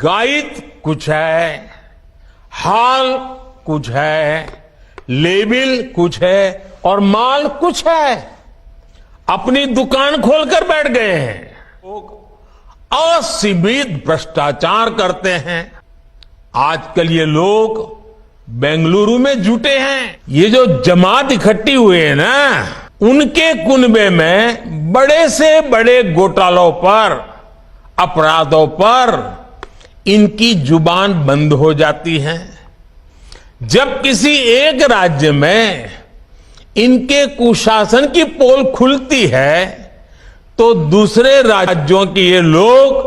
Guide कुछ है, हाल कुछ है, लेबिल कुछ है और माल कुछ है। अपनी दुकान खोलकर बैठ गए हैं। लोग असीमित भ्रष्टाचार करते हैं। आजकल ये लोग बेंगलुरु में जुटे हैं। ये जो जमात इकट्ठी हुए हैं ना, उनके कुनबे में बड़े से बड़े घोटालों पर, अपराधों पर इनकी जुबान बंद हो जाती है। जब किसी एक राज्य में इनके कुशासन की पोल खुलती है तो दूसरे राज्यों के ये लोग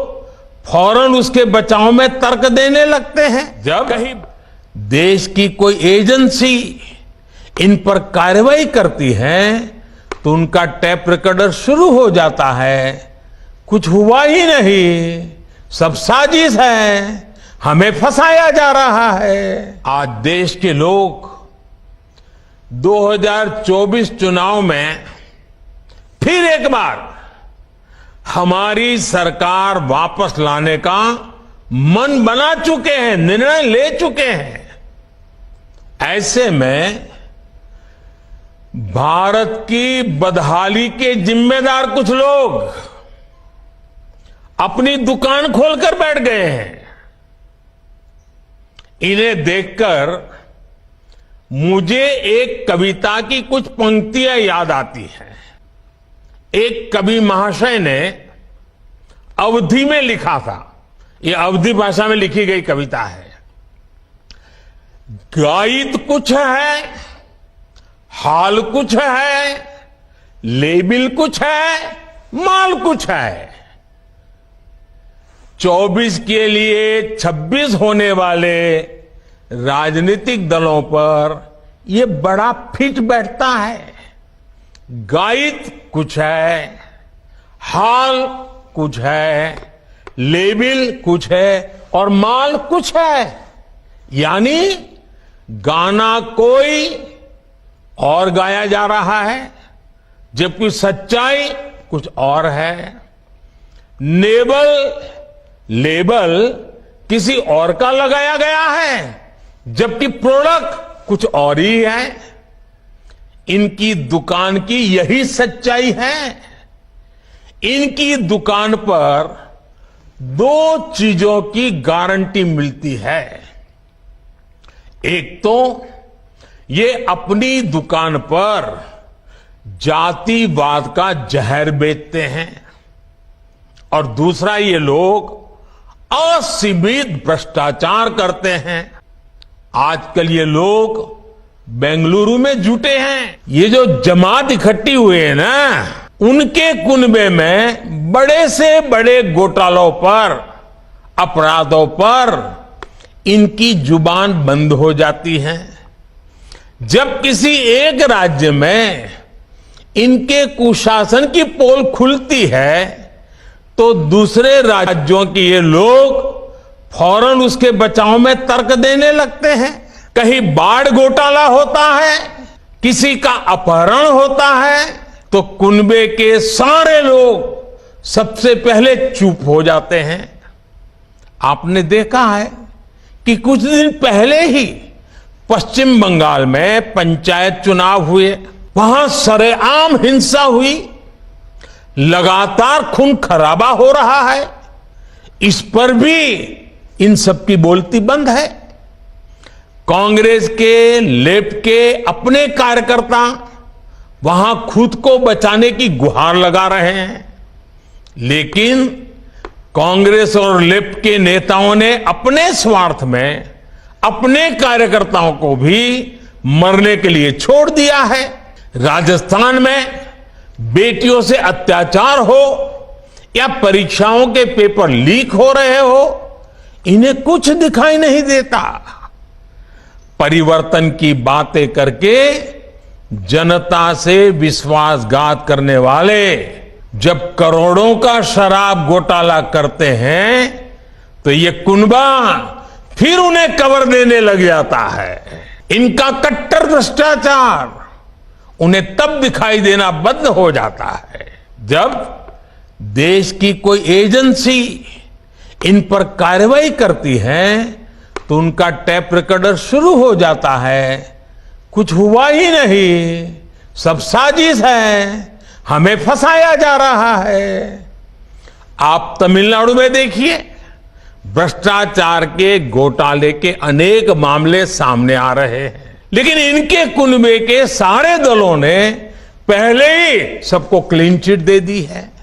फौरन उसके बचाव में तर्क देने लगते हैं। जब कहीं देश की कोई एजेंसी इन पर कार्रवाई करती है तो उनका टैप रिकॉर्डर शुरू हो जाता है, कुछ हुआ ही नहीं, सब साजिश है, हमें फंसाया जा रहा है। आज देश के लोग 2024 चुनाव में फिर एक बार हमारी सरकार वापस लाने का मन बना चुके हैं, निर्णय ले चुके हैं। ऐसे में भारत की बदहाली के जिम्मेदार कुछ लोग अपनी दुकान खोलकर बैठ गए हैं। इन्हें देखकर मुझे एक कविता की कुछ पंक्तियां याद आती हैं। एक कवि महाशय ने अवधी में लिखा था, ये अवधी भाषा में लिखी गई कविता है। गाइड कुछ है, हाल कुछ है, लेबिल कुछ है, माल कुछ है। 24 के लिए 26 होने वाले राजनीतिक दलों पर यह बड़ा फिट बैठता है। गाइड कुछ है, हाल कुछ है, लेबिल कुछ है और माल कुछ है। यानी गाना कोई और गाया जा रहा है, जबकि सच्चाई कुछ और है। लेबल किसी और का लगाया गया है, जबकि प्रोडक्ट कुछ और ही है। इनकी दुकान की यही सच्चाई है। इनकी दुकान पर दो चीजों की गारंटी मिलती है। एक तो ये अपनी दुकान पर जातिवाद का जहर बेचते हैं और दूसरा ये लोग असीमित भ्रष्टाचार करते हैं। आजकल ये लोग बेंगलुरु में जुटे हैं। ये जो जमात इकट्ठी हुए हैं ना, उनके कुनबे में बड़े से बड़े घोटालों पर, अपराधों पर इनकी जुबान बंद हो जाती है। जब किसी एक राज्य में इनके कुशासन की पोल खुलती है तो दूसरे राज्यों के ये लोग फौरन उसके बचाव में तर्क देने लगते हैं। कहीं बाढ़ घोटाला होता है, किसी का अपहरण होता है तो कुनबे के सारे लोग सबसे पहले चुप हो जाते हैं। आपने देखा है कि कुछ दिन पहले ही पश्चिम बंगाल में पंचायत चुनाव हुए, वहां सरेआम हिंसा हुई, लगातार खून खराबा हो रहा है। इस पर भी इन सबकी बोलती बंद है। कांग्रेस के, लेफ्ट के अपने कार्यकर्ता वहां खुद को बचाने की गुहार लगा रहे हैं, लेकिन कांग्रेस और लेफ्ट के नेताओं ने अपने स्वार्थ में अपने कार्यकर्ताओं को भी मरने के लिए छोड़ दिया है। राजस्थान में बेटियों से अत्याचार हो या परीक्षाओं के पेपर लीक हो रहे हो, इन्हें कुछ दिखाई नहीं देता। परिवर्तन की बातें करके जनता से विश्वासघात करने वाले जब करोड़ों का शराब घोटाला करते हैं तो ये कुनबा फिर उन्हें कवर देने लग जाता है। इनका कट्टर भ्रष्टाचार उन्हें तब दिखाई देना बंद हो जाता है जब देश की कोई एजेंसी इन पर कार्रवाई करती है तो उनका टैप रिकॉर्डर शुरू हो जाता है, कुछ हुआ ही नहीं, सब साजिश है, हमें फंसाया जा रहा है। आप तमिलनाडु में देखिए, भ्रष्टाचार के घोटाले के अनेक मामले सामने आ रहे हैं, लेकिन इनके कुनबे के सारे दलों ने पहले ही सबको क्लीन चिट दे दी है।